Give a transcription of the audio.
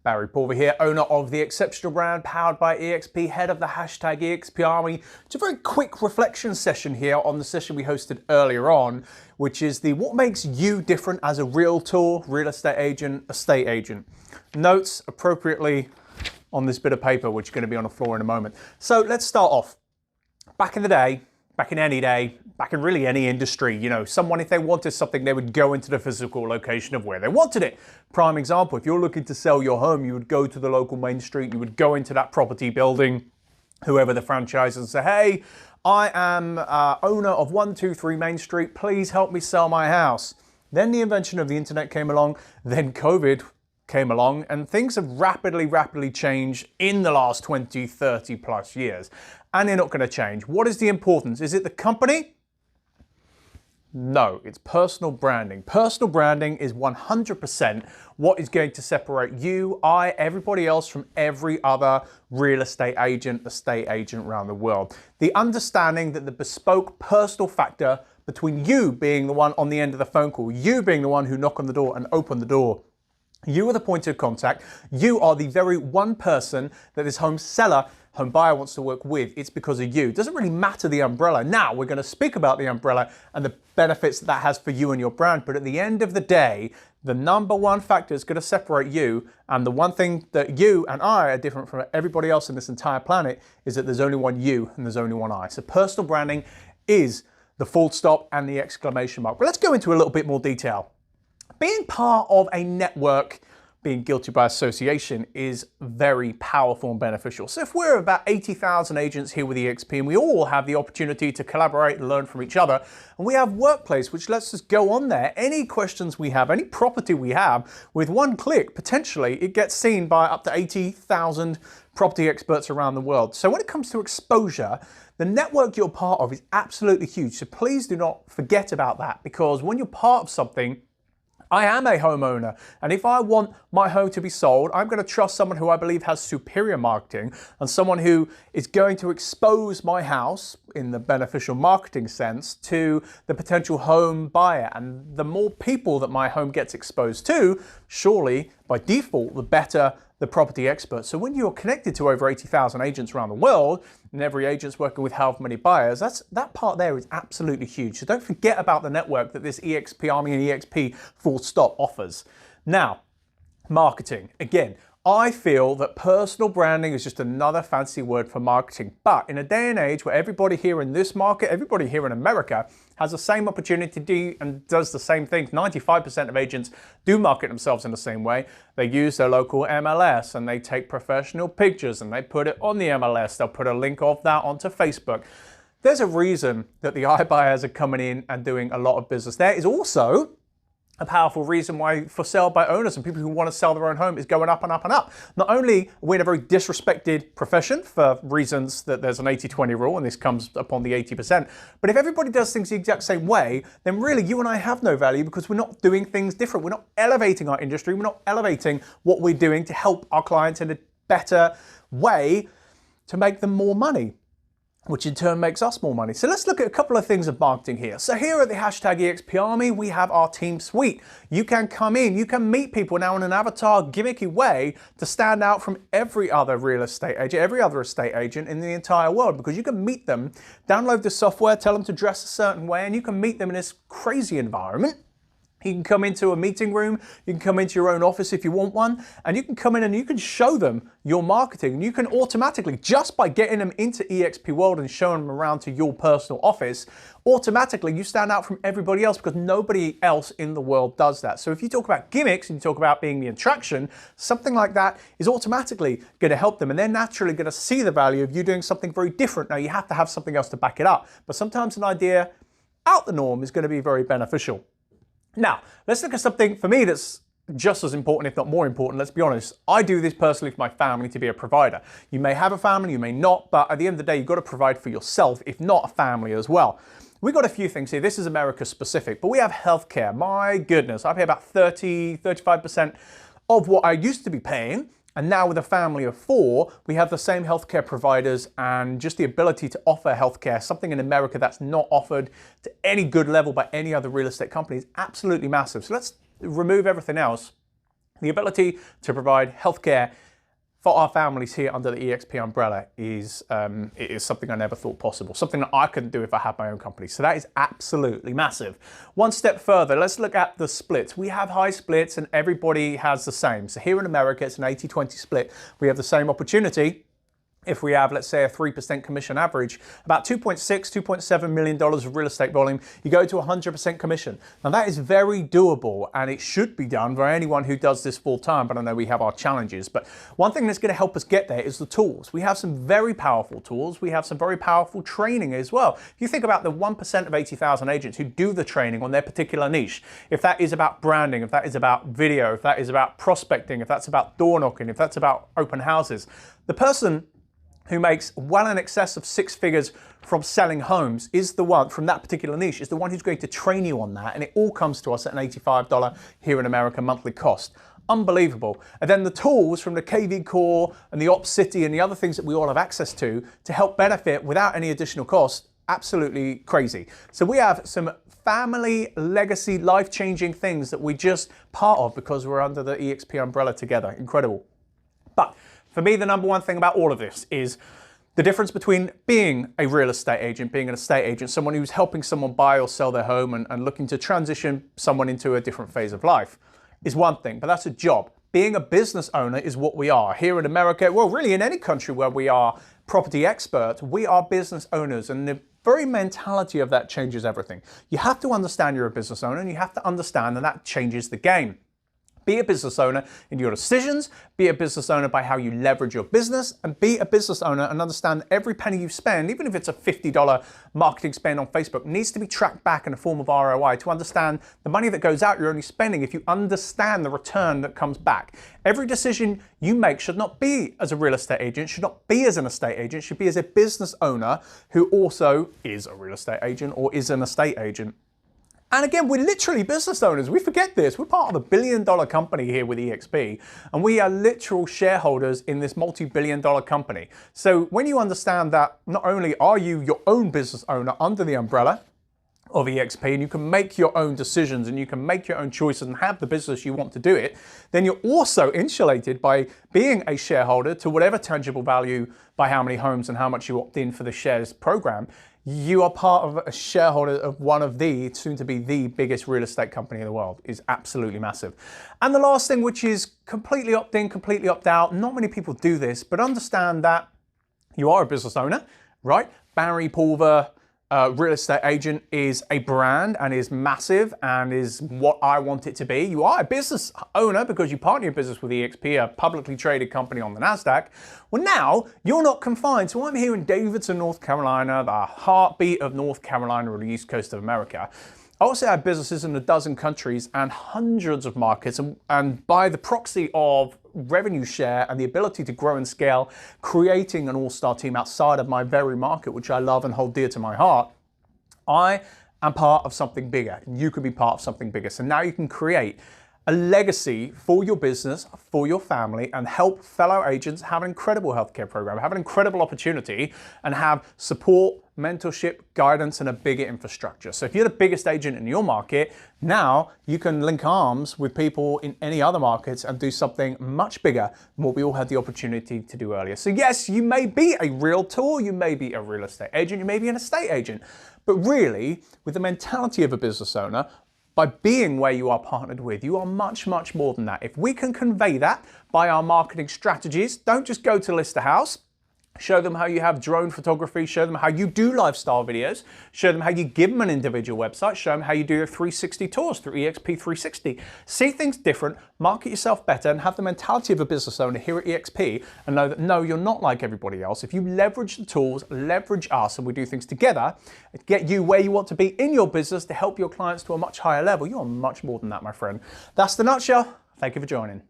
Barry Pulver here, owner of The Exceptional Brand, powered by EXP, head of the hashtag EXP Army. It's a very quick reflection session here on the session we hosted earlier on, which is the what makes you different as a realtor, real estate agent, estate agent. Notes appropriately on this bit of paper, which is going to be on the floor in a moment. So let's start off. Back in the day, back in any day, back in really any industry, you know, someone, if they wanted something, they would go into the physical location of where they wanted it. Prime example, if you're looking to sell your home, you would go to the local main street, you would go into that property building, whoever the franchise, and say, hey, I am owner of 123 Main Street, please help me sell my house. Then the invention of the internet came along, then COVID came along, and things have rapidly changed in the last 20, 30 plus years. And they're not going to change. What is the importance? Is it the company? No, it's personal branding. Personal branding is 100% what is going to separate you, everybody else from every other real estate agent, estate agent around the world. The understanding that the bespoke personal factor between you being the one on the end of the phone call, you being the one who knock on the door and open the door, you are the point of contact. You are the very one person that this home buyer wants to work with. It's because of you. It doesn't really matter the umbrella. Now, we're going to speak about the umbrella and the benefits that has for you and your brand. But at the end of the day, the number one factor is going to separate you. And the one thing that you and I are different from everybody else in this entire planet is that there's only one you and there's only one I. So personal branding is the full stop and the exclamation mark. But let's go into a little bit more detail. Being part of a network, being guilty by association, is very powerful and beneficial. So if we're about 80,000 agents here with EXP and we all have the opportunity to collaborate and learn from each other, and we have Workplace, which lets us go on there, any questions we have, any property we have, with one click, potentially it gets seen by up to 80,000 property experts around the world. So when it comes to exposure, the network you're part of is absolutely huge. So please do not forget about that, because when you're part of something, I am a homeowner, and if I want my home to be sold, I'm going to trust someone who I believe has superior marketing and someone who is going to expose my house in the beneficial marketing sense to the potential home buyer. And the more people that my home gets exposed to, surely by default, the better the property expert. So when you're connected to over 80,000 agents around the world, and every agent's working with however many buyers, that part there is absolutely huge. So don't forget about the network that this EXP Army and EXP full stop offers. Now, marketing. Again, I feel that personal branding is just another fancy word for marketing. But in a day and age where everybody here in this market, everybody here in America has the same opportunity to do and does the same thing. 95% of agents do market themselves in the same way. They use their local MLS and they take professional pictures and they put it on the MLS. They'll put a link of that onto Facebook. There's a reason that the iBuyers are coming in and doing a lot of business. There is also a powerful reason why for sale by owners and people who want to sell their own home is going up and up and up. Not only are we in a very disrespected profession for reasons that there's an 80-20 rule and this comes upon the 80%, but if everybody does things the exact same way, then really you and I have no value because we're not doing things different. We're not elevating our industry. We're not elevating what we're doing to help our clients in a better way to make them more money, which in turn makes us more money. So let's look at a couple of things of marketing here. So here at the hashtag EXP Army, we have our team suite. You can come in, you can meet people now in an avatar gimmicky way to stand out from every other real estate agent, every other estate agent in the entire world, because you can meet them, download the software, tell them to dress a certain way, and you can meet them in this crazy environment. You can come into a meeting room, you can come into your own office if you want one, and you can come in and you can show them your marketing. And you can automatically, just by getting them into EXP World and showing them around to your personal office, automatically you stand out from everybody else because nobody else in the world does that. So if you talk about gimmicks and you talk about being the attraction, something like that is automatically going to help them, and they're naturally going to see the value of you doing something very different. Now you have to have something else to back it up, but sometimes an idea out the norm is going to be very beneficial. Now, let's look at something for me that's just as important, if not more important. Let's be honest. I do this personally for my family to be a provider. You may have a family, you may not, but at the end of the day, you've got to provide for yourself, if not a family as well. We've got a few things here. This is America specific, but we have healthcare. My goodness, I pay about 35% of what I used to be paying. And now with a family of 4, we have the same healthcare providers and just the ability to offer healthcare, something in America that's not offered to any good level by any other real estate company, is absolutely massive. So let's remove everything else The ability to provide healthcare for our families here under the EXP umbrella is something I never thought possible, something that I couldn't do if I had my own company. So that is absolutely massive. One step further, let's look at the splits. We have high splits and everybody has the same. So here in America, it's an 80-20 split. We have the same opportunity. If we have, let's say, a 3% commission average, about $2.6, $2.7 million of real estate volume, you go to 100% commission. Now that is very doable and it should be done by anyone who does this full time, but I know we have our challenges. But one thing that's going to help us get there is the tools. We have some very powerful tools. We have some very powerful training as well. If you think about the 1% of 80,000 agents who do the training on their particular niche, if that is about branding, if that is about video, if that is about prospecting, if that's about door knocking, if that's about open houses, the person who makes well in excess of 6 figures from selling homes is the one from that particular niche, is the one who's going to train you on that. And it all comes to us at an $85 here in America monthly cost. Unbelievable. And then the tools from the KV Core and the Ops City and the other things that we all have access to help benefit without any additional cost. Absolutely crazy. So we have some family, legacy, life-changing things that we just part of because we're under the EXP umbrella together. Incredible. But for me, the number one thing about all of this is the difference between being a real estate agent, being an estate agent, someone who's helping someone buy or sell their home and looking to transition someone into a different phase of life is one thing, but that's a job. Being a business owner is what we are. Here in America, well, really in any country where we are property experts, we are business owners, and the very mentality of that changes everything. You have to understand you're a business owner, and you have to understand that changes the game. Be a business owner in your decisions, be a business owner by how you leverage your business, and be a business owner and understand every penny you spend, even if it's a $50 marketing spend on Facebook, needs to be tracked back in a form of ROI to understand the money that goes out you're only spending if you understand the return that comes back. Every decision you make should not be as a real estate agent, should not be as an estate agent, should be as a business owner who also is a real estate agent or is an estate agent. And again, we're literally business owners. We forget this. We're part of a billion-dollar company here with EXP, and we are literal shareholders in this multi-billion-dollar company. So when you understand that not only are you your own business owner under the umbrella of EXP, and you can make your own decisions and you can make your own choices and have the business you want to do it, then you're also insulated by being a shareholder to whatever tangible value by how many homes and how much you opt in for the shares program. You are part of a shareholder of one of the, soon to be the biggest real estate company in the world. Is absolutely massive. And the last thing, which is completely opt in, completely opt out, not many people do this, but understand that you are a business owner, right? Barry Pulver, real estate agent is a brand and is massive and is what I want it to be. You are a business owner because you partner your business with EXP, a publicly traded company on the NASDAQ. Well, now you're not confined. So I'm here in Davidson, North Carolina, the heartbeat of North Carolina or the East Coast of America. I also have businesses in a dozen countries and hundreds of markets, and by the proxy of revenue share and the ability to grow and scale, creating an all-star team outside of my very market, which I love and hold dear to my heart, I am part of something bigger. You can be part of something bigger. So now you can create a legacy for your business, for your family, and help fellow agents have an incredible healthcare program, have an incredible opportunity, and have support, mentorship, guidance, and a bigger infrastructure. So if you're the biggest agent in your market, now you can link arms with people in any other markets and do something much bigger than what we all had the opportunity to do earlier. So yes, you may be a realtor, you may be a real estate agent, you may be an estate agent, but really, with the mentality of a business owner, by being where you are partnered with, you are much, much more than that. If we can convey that by our marketing strategies, don't just go to list a house. Show them how you have drone photography, show them how you do lifestyle videos, show them how you give them an individual website, show them how you do your 360 tours through EXP 360. See things different, market yourself better, and have the mentality of a business owner here at EXP and know that no, you're not like everybody else. If you leverage the tools, leverage us, and we do things together, get you where you want to be in your business to help your clients to a much higher level, you are much more than that, my friend. That's the nutshell. Thank you for joining.